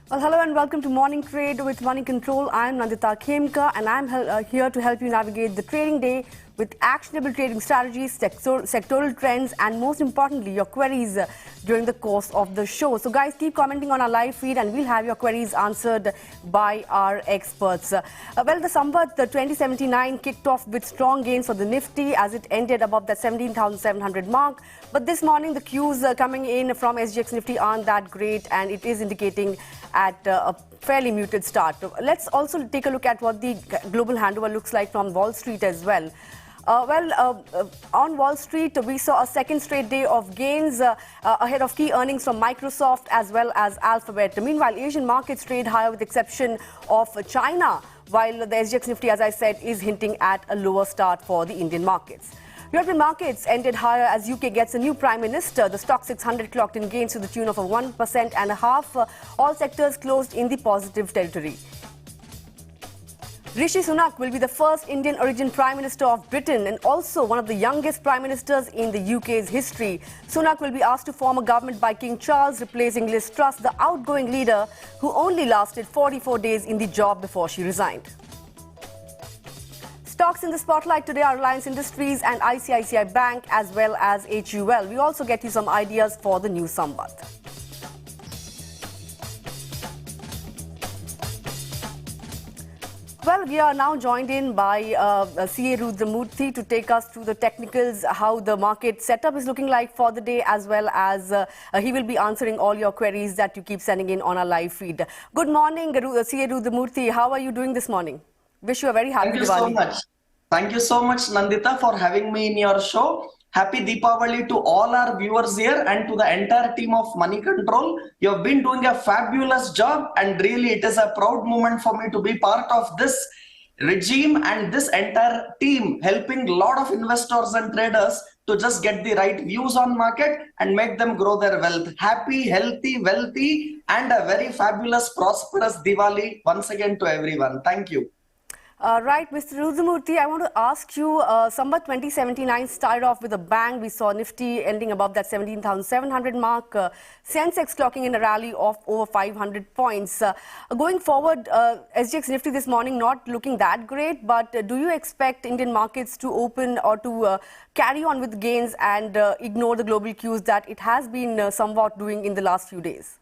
Well, hello and welcome to Morning Trade with Money Control. I'm Nandita Khemka and I'm here to help you navigate the trading day with actionable trading strategies, sectoral trends and most importantly, your queries during the course of the show. So guys, keep commenting on our live feed and we'll have your queries answered by our experts. Well, the Samvat 2079 kicked off with strong gains for the Nifty as it ended above that 17,700 mark. But this morning, the cues coming in from SGX Nifty aren't that great and it is indicating at a fairly muted start. Let's also take a look at what the global handover looks like from Wall Street as well. On Wall Street, we saw a second straight day of gains ahead of key earnings from Microsoft as well as Alphabet. Meanwhile, Asian markets trade higher with the exception of China, while the SGX Nifty, as I said, is hinting at a lower start for the Indian markets. European markets ended higher as UK gets a new Prime Minister. The Stoxx 600 clocked in gains to the tune of 1.5%. All sectors closed in the positive territory. Rishi Sunak will be the first Indian origin Prime Minister of Britain and also one of the youngest Prime Ministers in the UK's history. Sunak will be asked to form a government by King Charles, replacing Liz Truss, the outgoing leader who only lasted 44 days in the job before she resigned. Stocks in the spotlight today are Reliance Industries and ICICI Bank as well as HUL. We also get you some ideas for the new Samvat. Well, we are now joined in by CA Rudramurthy to take us through the technicals, how the market setup is looking like for the day, as well as he will be answering all your queries that you keep sending in on our live feed. Good morning, CA Rudramurthy. How are you doing this morning? Wish you a very happy Diwali. Thank you so much. Thank you so much, Nandita, for having me in your show. Happy Deepavali to all our viewers here and to the entire team of Money Control. You have been doing a fabulous job and really it is a proud moment for me to be part of this regime and this entire team helping a lot of investors and traders to just get the right views on market and make them grow their wealth. Happy, healthy, wealthy and a very fabulous, prosperous Diwali once again to everyone. Thank you. Right, Mr. Rudramurthy, I want to ask you, Samvat 2079 started off with a bang. We saw Nifty ending above that 17,700 mark. Sensex clocking in a rally of over 500 points. Going forward, SGX Nifty this morning not looking that great, but do you expect Indian markets to open or to carry on with gains and ignore the global cues that it has been somewhat doing in the last few days?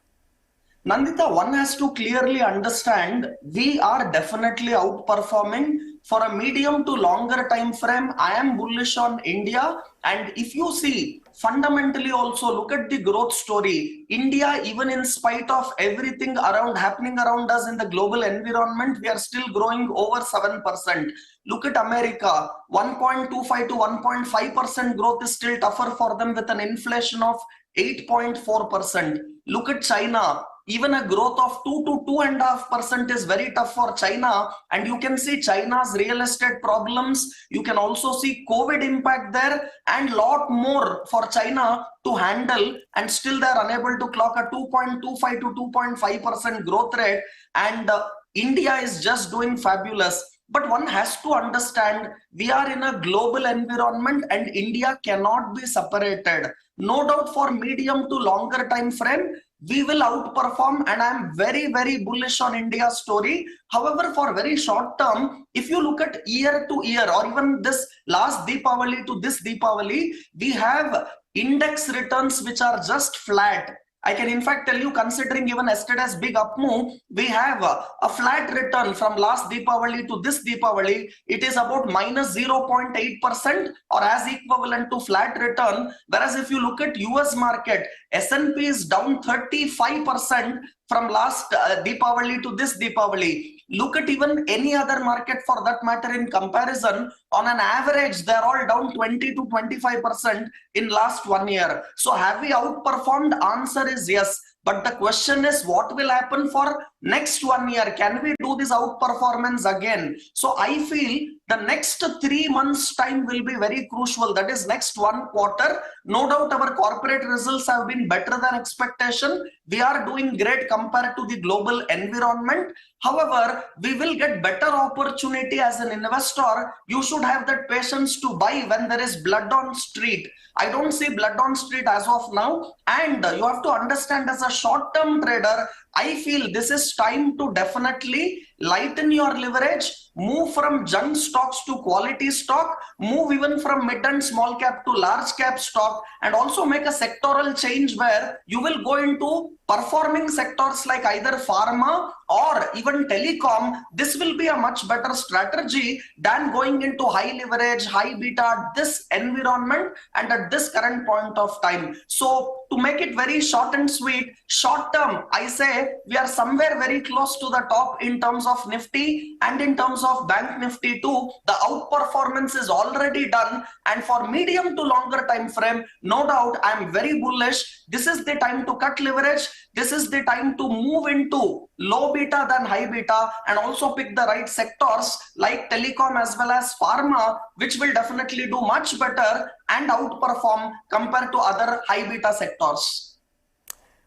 Nandita, one has to clearly understand we are definitely outperforming. For a medium to longer time frame, I am bullish on India. And if you see, fundamentally also look at the growth story. India, even in spite of everything happening around us in the global environment, we are still growing over 7%. Look at America, 1.25 to 1.5% growth is still tougher for them with an inflation of 8.4%. Look at China. Even a growth of 2 to 2.5% is very tough for China. And you can see China's real estate problems. You can also see COVID impact there and lot more for China to handle. And still they're unable to clock a 2.25 to 2.5% growth rate. And India is just doing fabulous. But one has to understand we are in a global environment and India cannot be separated. No doubt for medium to longer time frame, we will outperform and I'm very, very bullish on India's story. However, for very short term, if you look at year to year or even this last Deepavali to this Deepavali, we have index returns which are just flat. I can in fact tell you, considering even yesterday's big up move, we have a flat return from last Deepavali to this Deepavali. It is about minus 0.8% or as equivalent to flat return. Whereas if you look at US market, S&P is down 35% from last Deepavali to this Deepavali. Look at even any other market for that matter in comparison. On an average, they're all down 20 to 25% in last 1 year. So have we outperformed? Answer is yes. But the question is what will happen for next 1 year, can we do this outperformance again? So I feel the next 3 months time will be very crucial. That is next 1 quarter. No doubt our corporate results have been better than expectation. We are doing great compared to the global environment. However, we will get better opportunity as an investor. You should have that patience to buy when there is blood on street. I don't see blood on street as of now. And you have to understand, as a short-term trader, I feel this is time to definitely lighten your leverage, move from junk stocks to quality stock, move even from mid and small cap to large cap stock, and also make a sectoral change where you will go into performing sectors like either pharma or even telecom. This will be a much better strategy than going into high leverage, high beta at this environment and at this current point of time. So to make it very short and sweet, short term, I say we are somewhere very close to the top in terms of Nifty and in terms of Bank Nifty too. The outperformance is already done, and for medium to longer time frame, no doubt I am very bullish. This is the time to cut leverage. This is the time to move into low beta than high beta, and also pick the right sectors like telecom as well as pharma, which will definitely do much better and outperform compared to other high beta sectors.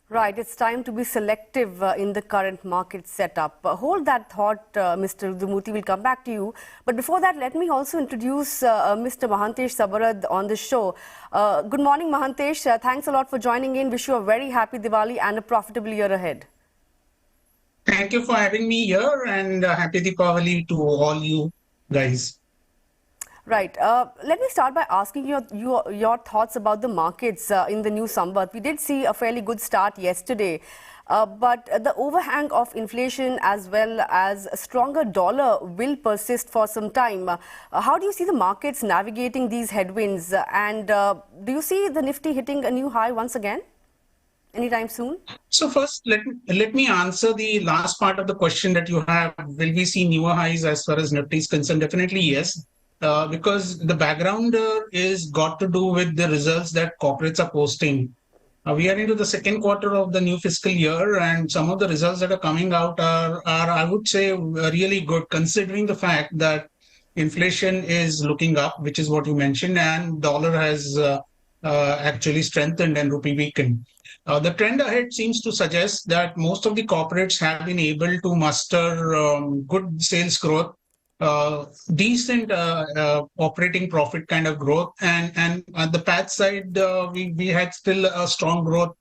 Right, it's time to be selective in the current market setup. Hold that thought, Mr. Rudramurthy, we'll come back to you. But before that, let me also introduce Mr. Mahantesh Sabarad on the show. Good morning, Mahantesh. Thanks a lot for joining in. Wish you a very happy Diwali and a profitable year ahead. Thank you for having me here, and happy Diwali to all you guys. Right. Let me start by asking your thoughts about the markets in the new Samvat. We did see a fairly good start yesterday, but the overhang of inflation as well as a stronger dollar will persist for some time. How do you see the markets navigating these headwinds? And do you see the Nifty hitting a new high once again anytime soon? So first, let me answer the last part of the question that you have. Will we see newer highs as far as Nifty is concerned? Definitely yes. Because the background is got to do with the results that corporates are posting. We are into the second quarter of the new fiscal year, and some of the results that are coming out are I would say, really good, considering the fact that inflation is looking up, which is what you mentioned, and dollar has actually strengthened and rupee weakened. The trend ahead seems to suggest that most of the corporates have been able to muster good sales growth, decent operating profit kind of growth, and on the PAT side, we had still a strong growth,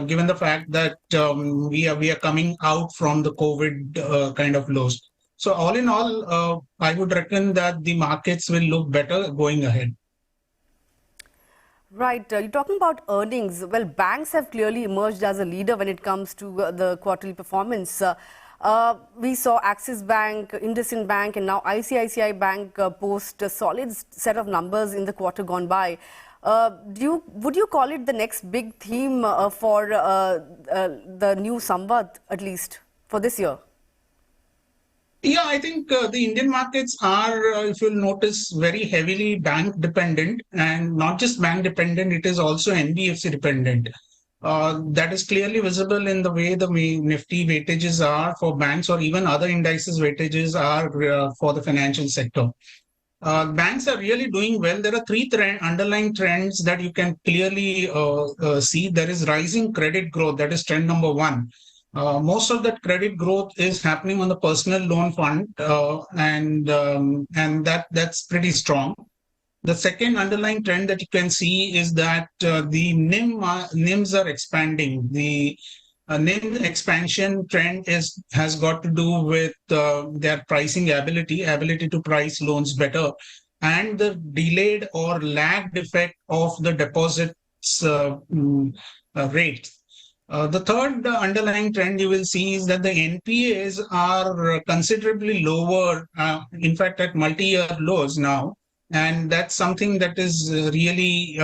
given the fact that we are coming out from the COVID kind of lows. So all in all, I would reckon that the markets will look better going ahead. Right. You're talking about earnings. Well, banks have clearly emerged as a leader when it comes to the quarterly performance. We saw Axis Bank, IndusInd Bank, and now ICICI Bank post a solid set of numbers in the quarter gone by. Would you call it the next big theme for the new Samvat, at least for this year? Yeah, I think the Indian markets are, if you'll notice, very heavily bank dependent, and not just bank dependent, it is also NBFC dependent. That is clearly visible in the way the Nifty weightages are for banks, or even other indices weightages are for the financial sector. Banks are really doing well. There are three underlying trends that you can clearly see. There is rising credit growth. That is trend number one. Most of that credit growth is happening on the personal loan front, and that's pretty strong. The second underlying trend that you can see is that the NIMs are expanding. The NIM expansion trend has got to do with their pricing ability to price loans better, and the delayed or lagged effect of the deposits rate. The third underlying trend you will see is that the NPAs are considerably lower, in fact, at multi-year lows now. And that's something that is really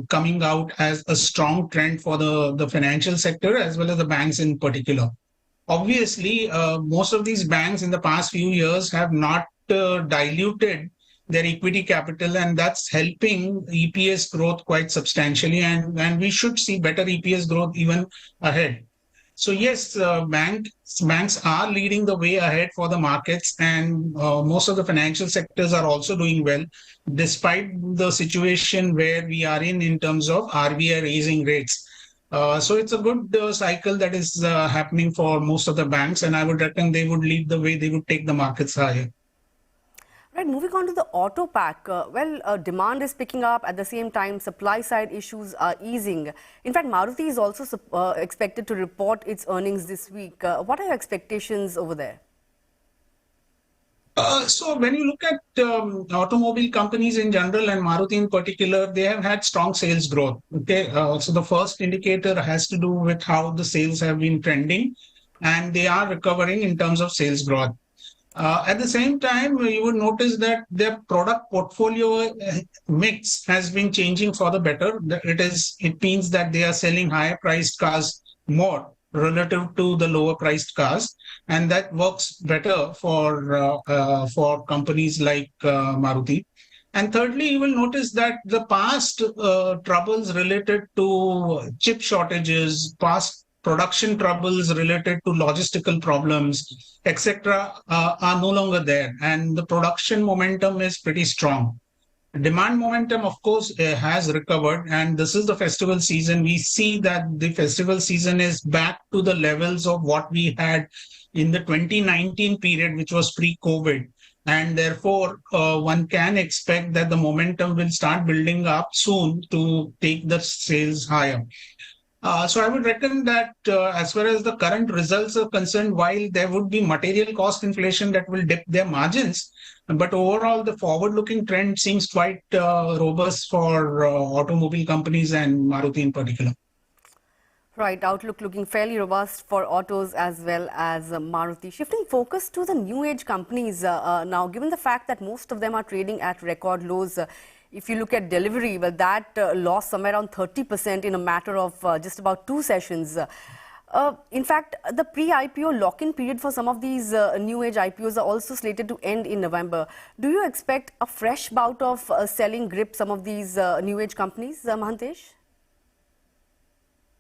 coming out as a strong trend for the financial sector as well as the banks in particular. Obviously, most of these banks in the past few years have not diluted their equity capital, and that's helping EPS growth quite substantially. And we should see better EPS growth even ahead. So yes, banks are leading the way ahead for the markets, and most of the financial sectors are also doing well, despite the situation where we are in terms of RBI raising rates. So it's a good cycle that is happening for most of the banks, and I would reckon they would lead the way. They would take the markets higher. Right, moving on to the auto pack. Demand is picking up. At the same time, supply side issues are easing. In fact, Maruti is also expected to report its earnings this week. What are your expectations over there? So when you look at automobile companies in general and Maruti in particular, they have had strong sales growth. Okay, so the first indicator has to do with how the sales have been trending, and they are recovering in terms of sales growth. At the same time, you would notice that their product portfolio mix has been changing for the better. It means that they are selling higher priced cars more relative to the lower priced cars, and that works better for companies like Maruti. And thirdly, you will notice that the past troubles related to chip shortages, past production troubles related to logistical problems, etc., are no longer there, and the production momentum is pretty strong. Demand momentum, of course, has recovered, and this is the festival season. We see that the festival season is back to the levels of what we had in the 2019 period, which was pre-COVID. And therefore, one can expect that the momentum will start building up soon to take the sales higher. So I would reckon that as far as the current results are concerned, while there would be material cost inflation that will dip their margins, but overall the forward-looking trend seems quite robust for automobile companies and Maruti in particular. Right, outlook looking fairly robust for autos as well as Maruti. Shifting focus to the new age companies now, given the fact that most of them are trading at record lows. If you look at delivery, well, that lost somewhere around 30% in a matter of just about 2 sessions. In fact, the pre-IPO lock-in period for some of these new age IPOs are also slated to end in November. Do you expect a fresh bout of selling grip some of these new age companies, Mahantesh?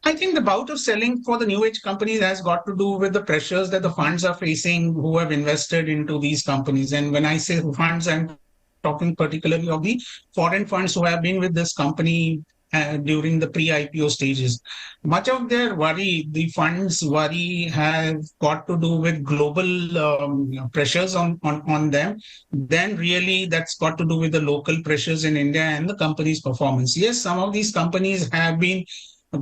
I think the bout of selling for the new age companies has got to do with the pressures that the funds are facing who have invested into these companies. And when I say funds, I'm talking particularly of the foreign funds who have been with this company during the pre-IPO stages. Much of their worry, the funds' worry, have got to do with global pressures on them. Then really that's got to do with the local pressures in India and the company's performance. Yes, some of these companies have been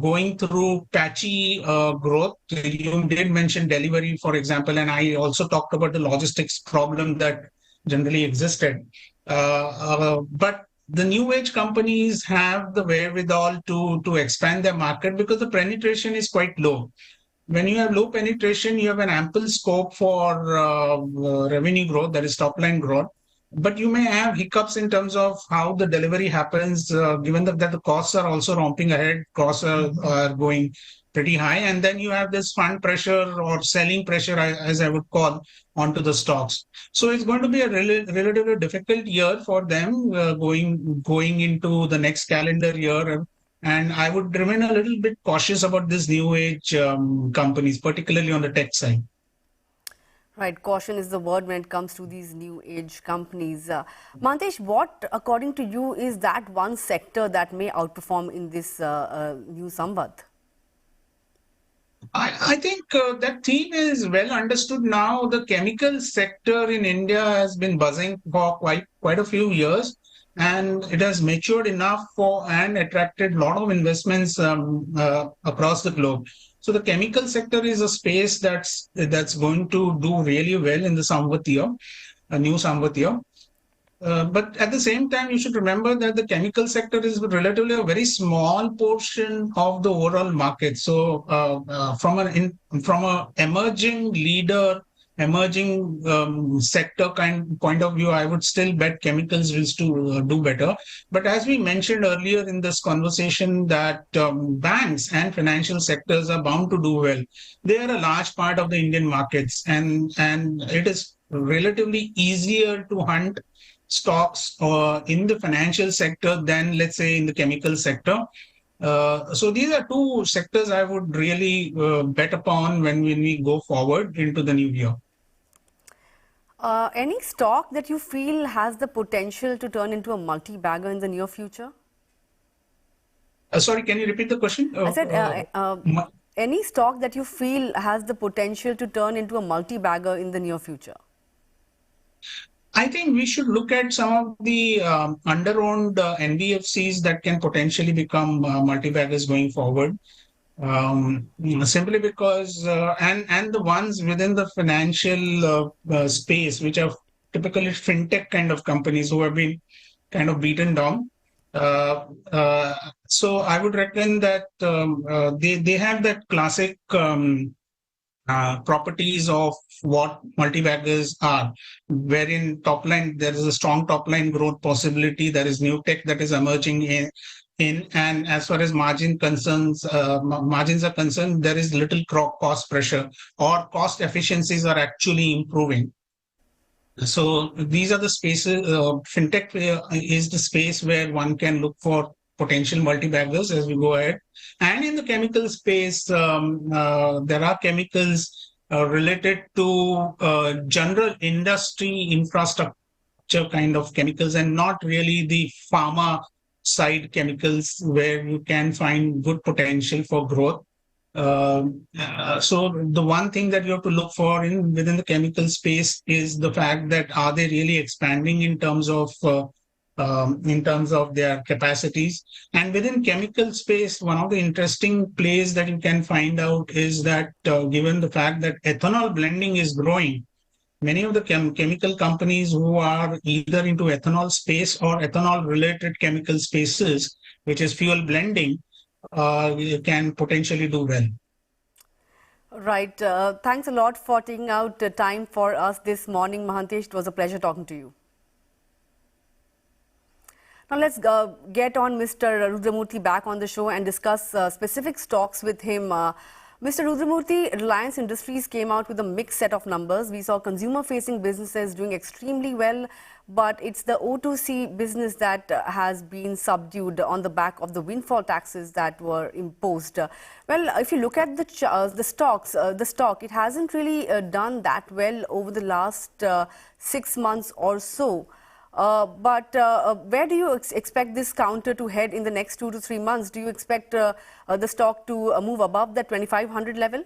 going through patchy growth. You did mention delivery, for example, and I also talked about the logistics problem that generally existed. But the new age companies have the wherewithal to expand their market because the penetration is quite low. When you have low penetration, you have an ample scope for revenue growth, that is top line growth. But you may have hiccups in terms of how the delivery happens, given that the costs are also ramping ahead, costs are going pretty high. And then you have this fund pressure or selling pressure, as I would call, onto the stocks. So it's going to be a relatively difficult year for them going into the next calendar year. And I would remain a little bit cautious about these new age companies, particularly on the tech side. Right, caution is the word when it comes to these new age companies. Mantesh, what, according to you, is that one sector that may outperform in this new Samvat? I think that theme is well understood now. The chemical sector in India has been buzzing for quite a few years, and it has matured enough and attracted a lot of investments across the globe. So the chemical sector is a space that's going to do really well in the Samvat year, a new Samvat year. But at the same time, you should remember that the chemical sector is relatively a very small portion of the overall market. So from an emerging leader, emerging sector point of view, I would still bet chemicals will do better. But as we mentioned earlier in this conversation, that banks and financial sectors are bound to do well. They are a large part of the Indian markets, and it is relatively easier to hunt stocks in the financial sector than, let's say, in the chemical sector. So these are two sectors I would really bet upon when we go forward into the new year. Any stock that you feel has the potential to turn into a multi-bagger in the near future? Sorry, can you repeat the question? I said, any stock that you feel has the potential to turn into a multi-bagger in the near future? I think we should look at some of the under-owned NBFCs that can potentially become multi-baggers going forward. Simply because and the ones within the financial space, which are typically fintech kind of companies who have been kind of beaten down. So I would reckon that they have that classic properties of what multi-baggers are, wherein top line there is a strong top line growth possibility. There is new tech that is emerging in and as far as margins are concerned, there is little cost pressure or cost efficiencies are actually improving. So these are the spaces. Fintech is the space where one can look for potential multi-baggers as we go ahead. And in the chemical space, there are chemicals related to general industry infrastructure kind of chemicals and not really the pharma side chemicals where you can find good potential for growth. So the one thing that you have to look for within the chemical space is the fact that are they really expanding in terms of their capacities. And within chemical space, one of the interesting plays that you can find out is that given the fact that ethanol blending is growing, many of the chemical companies who are either into ethanol space or ethanol related chemical spaces, which is fuel blending, can potentially do well. Right. Thanks a lot for taking out time for us this morning, Mahantesh. It was a pleasure talking to you. Now let's get on Mr. Rudramurthy back on the show and discuss specific stocks with him. Mr. Rudramurthy, Reliance Industries came out with a mixed set of numbers. We saw consumer-facing businesses doing extremely well, but it's the O2C business that has been subdued on the back of the windfall taxes that were imposed. Well, if you look at the stock, it hasn't really done that well over the last 6 months or so. But where do you expect this counter to head in the next 2 to 3 months? Do you expect the stock to move above that 2500 level?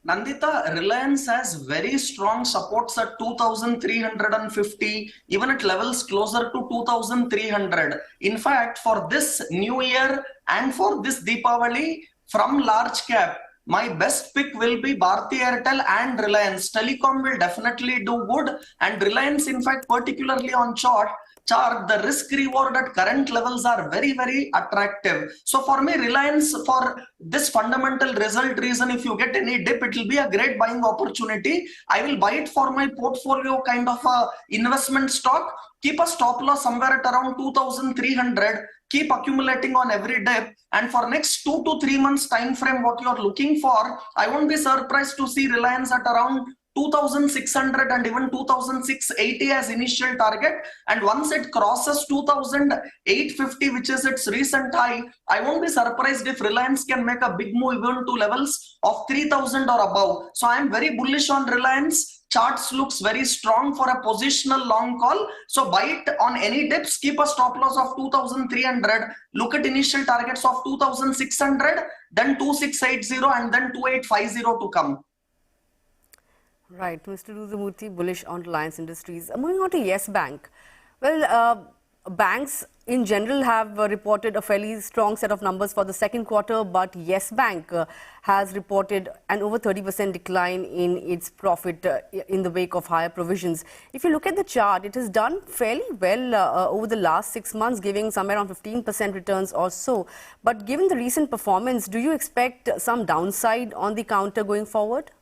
Nandita, Reliance has very strong supports at 2,350, even at levels closer to 2,300. In fact, for this new year and for this Deepavali, from large cap, my best pick will be Bharti Airtel and Reliance. Telecom will definitely do good, and Reliance, in fact, particularly on chart, the risk reward at current levels are very, very attractive. So for me, Reliance, for this fundamental result reason, if you get any dip, it will be a great buying opportunity. I will buy it for my portfolio kind of a investment stock. Keep a stop loss somewhere at around 2,300. Keep accumulating on every dip, and for next 2 to 3 months time frame, what you are looking for, I won't be surprised to see Reliance at around 2,600 and even 2,680 as initial target. And once it crosses 2,850, which is its recent high, I won't be surprised if Reliance can make a big move even to levels of 3,000 or above. So I am very bullish on Reliance. Charts looks very strong for a positional long call. So buy it on any dips, keep a stop loss of 2,300, look at initial targets of 2,600, then 2,680 and then 2,850 to come. Right, Mr. Rudramurthy, bullish on Reliance Industries. Moving on to Yes Bank. Well, banks in general have reported a fairly strong set of numbers for the second quarter, but Yes Bank has reported an over 30% decline in its profit in the wake of higher provisions. If you look at the chart, it has done fairly well over the last 6 months, giving somewhere around 15% returns or so. But given the recent performance, do you expect some downside on the counter going forward?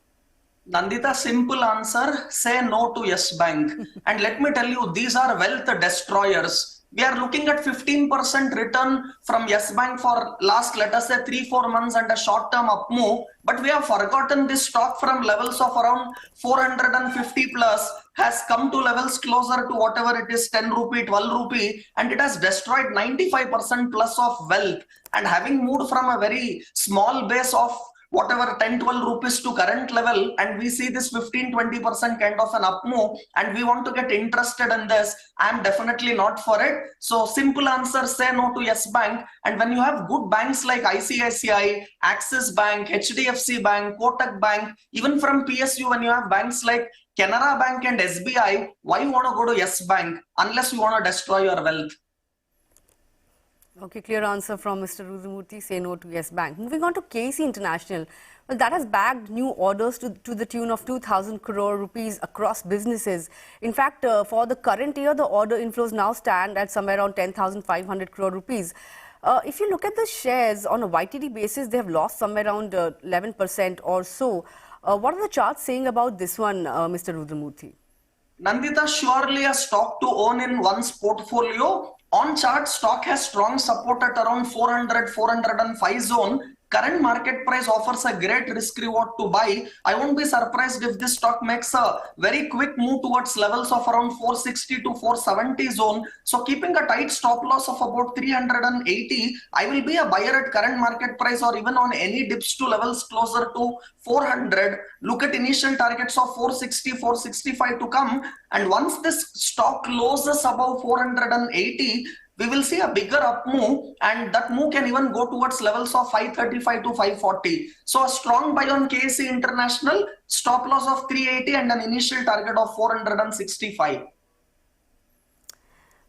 Nandita, simple answer, say no to Yes Bank. And let me tell you, these are wealth destroyers. we are looking at 15% return from Yes Bank for last, let us say, 3-4 months and a short-term up move. But we have forgotten this stock from levels of around 450 plus has come to levels closer to whatever it is, 10 rupee, 12 rupee, and it has destroyed 95% plus of wealth. And having moved from a very small base of whatever 10-12 rupees to current level, and we see this 15-20% kind of an up move, and we want to get interested in this, I am definitely not for it. So simple answer, say no to Yes Bank. And when you have good banks like ICICI, Axis Bank, HDFC Bank, Kotak Bank, even from PSU, when you have banks like Canara Bank and SBI, why you want to go to Yes Bank unless you want to destroy your wealth? Okay, clear answer from Mr. Rudramurthy, say no to Yes Bank. Moving on to KC International, well, that has bagged new orders to the tune of 2,000 crore rupees across businesses. In fact, for the current year, the order inflows now stand at somewhere around 10,500 crore rupees. If you look at the shares on a YTD basis, they have lost somewhere around 11% or so. What are the charts saying about this one, Mr. Rudramurthy? Nandita, surely a stock to own in one's portfolio. On chart, stock has strong support at around 400-405 zone. Current market price offers a great risk reward to buy. I won't be surprised if this stock makes a very quick move towards levels of around 460 to 470 zone. So keeping a tight stop loss of about 380, I will be a buyer at current market price or even on any dips to levels closer to 400. Look at initial targets of 460, 465 to come. And once this stock closes above 480, we will see a bigger up move, and that move can even go towards levels of 535 to 540. So a strong buy on KC International, stop loss of 380 and an initial target of 465.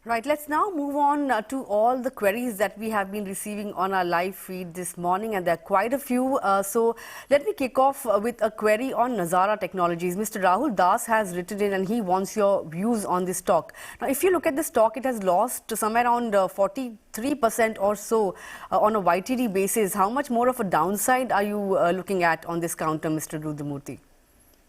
Right, let's now move on to all the queries that we have been receiving on our live feed this morning, and there are quite a few. So let me kick off with a query on Nazara Technologies. Mr. Rahul Das has written in and he wants your views on this stock. Now, if you look at the stock, it has lost somewhere around 43% or so on a YTD basis. How much more of a downside are you looking at on this counter, Mr. Rudramurthy?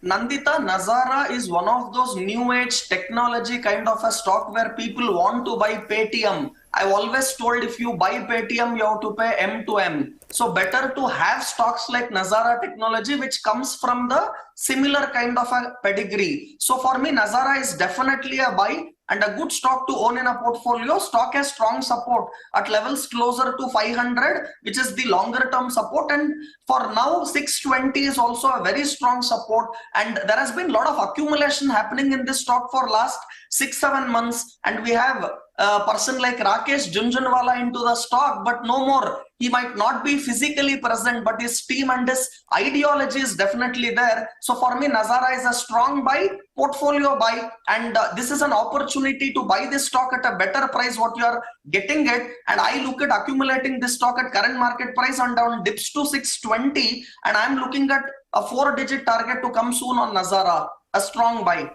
Nandita, Nazara is one of those new age technology kind of a stock where people want to buy Paytm. I've always told if you buy Paytm, you have to pay M to M. So better to have stocks like Nazara Technology, which comes from the similar kind of a pedigree. So for me, Nazara is definitely a buy and a good stock to own in a portfolio. Stock has strong support at levels closer to 500, which is the longer term support. And for now, 620 is also a very strong support. And there has been a lot of accumulation happening in this stock for last 6-7 months. And we have a person like Rakesh Junjunwala into the stock, but no more. He might not be physically present, but his team and his ideology is definitely there. So for me, Nazara is a strong buy, portfolio buy, and this is an opportunity to buy this stock at a better price what you are getting it. And I look at accumulating this stock at current market price and down dips to 620, and I'm looking at a 4-digit target to come soon on Nazara, a strong buy.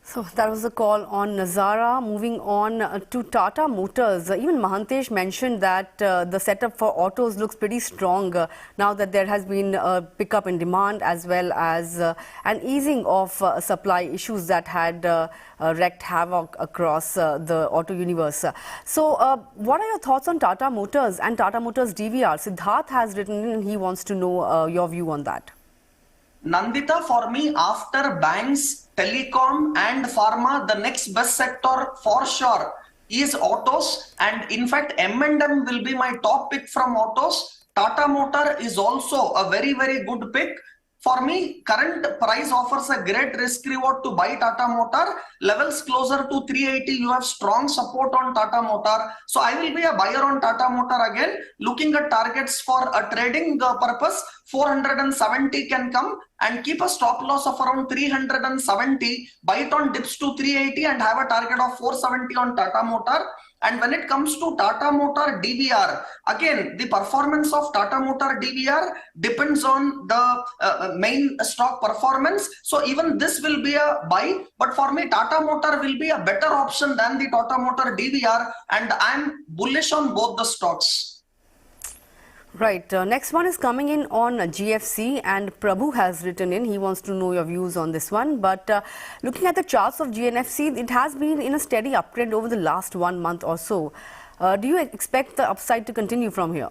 So that was the call on Nazara. Moving on to Tata Motors. Even Mahantesh mentioned that the setup for autos looks pretty strong now that there has been a pickup in demand as well as an easing of supply issues that had wreaked havoc across the auto universe. So what are your thoughts on Tata Motors and Tata Motors DVR? Siddharth has written in and he wants to know your view on that. Nandita, for me, after banks, telecom and pharma, the next best sector for sure is autos. And in fact, M&M will be my top pick from autos. Tata Motor is also a very, very good pick. For me, current price offers a great risk reward to buy Tata Motor. Levels closer to 380, you have strong support on Tata Motor. So I will be a buyer on Tata Motor again. Looking at targets for a trading purpose, 470 can come, and keep a stop loss of around 370. Buy it on dips to 380 and have a target of 470 on Tata Motor. And when it comes to Tata Motor DVR, again, the performance of Tata Motor DVR depends on the main stock performance. So even this will be a buy. But for me, Tata Motor will be a better option than the Tata Motor DVR. And I'm bullish on both the stocks. Right. Next one is coming in on GFC, and Prabhu has written in. He wants to know your views on this one. But looking at the charts of GNFC, it has been in a steady uptrend over the last 1 month or so. Do you expect the upside to continue from here?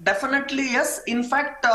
Definitely, yes. In fact,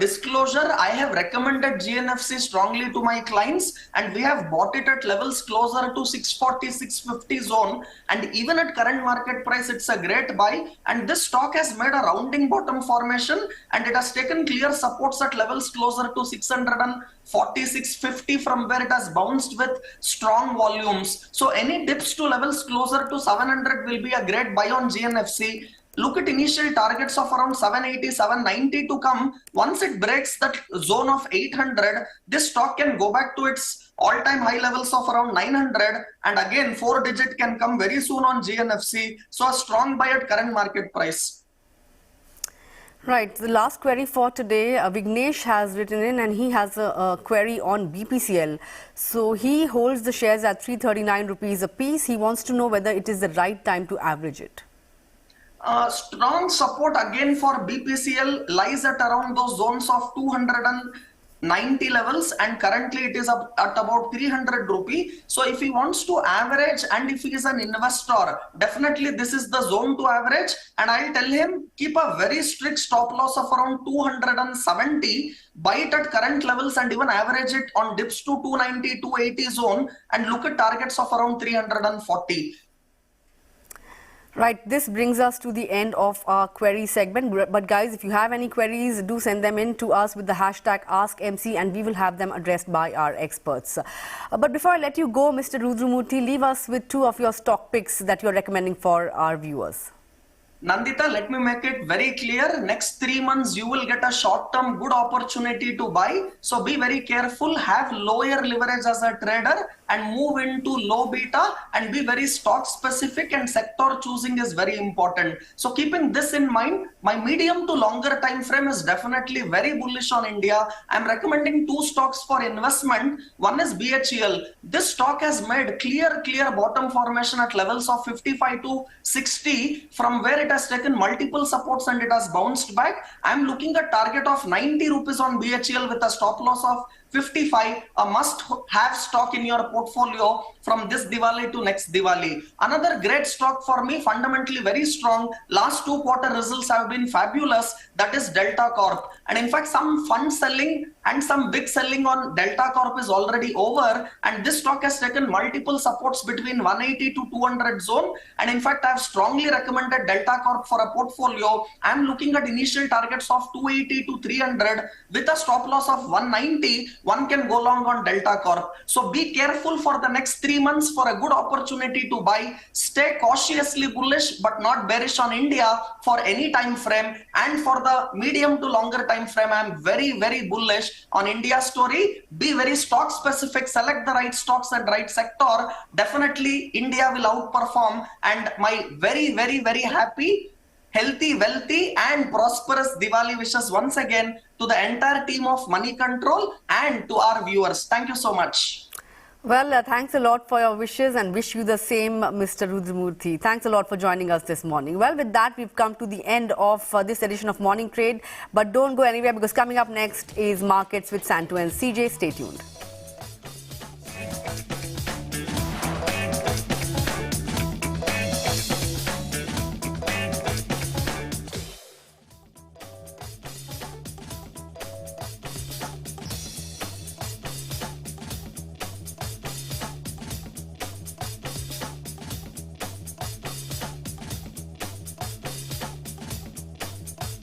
disclosure, I have recommended GNFC strongly to my clients, and we have bought it at levels closer to 640, 650 zone. And even at current market price, it's a great buy. And this stock has made a rounding bottom formation, and it has taken clear supports at levels closer to 640, 650, from where it has bounced with strong volumes. So any dips to levels closer to 700 will be a great buy on GNFC. Look at initial targets of around 780, 790 to come. Once it breaks that zone of 800, this stock can go back to its all-time high levels of around 900. And again, 4-digit can come very soon on GNFC. So a strong buy at current market price. Right. The last query for today, Vignesh has written in, and he has a query on BPCL. So he holds the shares at 339 rupees a piece. He wants to know whether it is the right time to average it. Strong support again for BPCL lies at around those zones of 290 levels, and currently it is up at about 300 rupee. So if he wants to average, and if he is an investor, definitely this is the zone to average. And I'll tell him, keep a very strict stop loss of around 270, buy it at current levels, and even average it on dips to 290, 280 zone, and look at targets of around 340. Right, this brings us to the end of our query segment. But guys, if you have any queries, do send them in to us with the hashtag AskMC, and we will have them addressed by our experts. But before I let you go, Mr. Rudramurthy, leave us with 2 of your stock picks that you're recommending for our viewers. Nandita, let me make it very clear. Next 3 months, you will get a short-term good opportunity to buy. So be very careful, have lower leverage as a trader, and move into low beta, and be very stock specific, and sector choosing is very important. So keeping this in mind, my medium to longer time frame is definitely very bullish on India. I'm recommending 2 stocks for investment. One is BHEL. This stock has made clear bottom formation at levels of 55 to 60, from where it has taken multiple supports and it has bounced back. I'm looking at target of 90 rupees on BHEL with a stop loss of 55, a must-have stock in your portfolio from this Diwali to next Diwali. Another great stock for me, fundamentally very strong. Last 2 quarter results have been fabulous. That is Delta Corp. And in fact, some fund selling and some big selling on Delta Corp is already over. And this stock has taken multiple supports between 180 to 200 zone. And in fact, I have strongly recommended Delta Corp for a portfolio. I'm looking at initial targets of 280 to 300 with a stop loss of 190. One can go long on Delta Corp. So be careful for the next 3 months for a good opportunity to buy. Stay cautiously bullish but not bearish on India for any time frame. And for the medium to longer time frame, I'm very bullish on India story. Be very stock specific, select the right stocks and right sector. Definitely India will outperform. And my very happy, healthy, wealthy and prosperous Diwali wishes once again to the entire team of Money Control and to our viewers. Thank you so much. Well, thanks a lot for your wishes, and wish you the same, Mr. Rudramurthy. Thanks a lot for joining us this morning. Well, with that, we've come to the end of this edition of Morning Trade. But don't go anywhere, because coming up next is Markets with Santu and CJ. Stay tuned.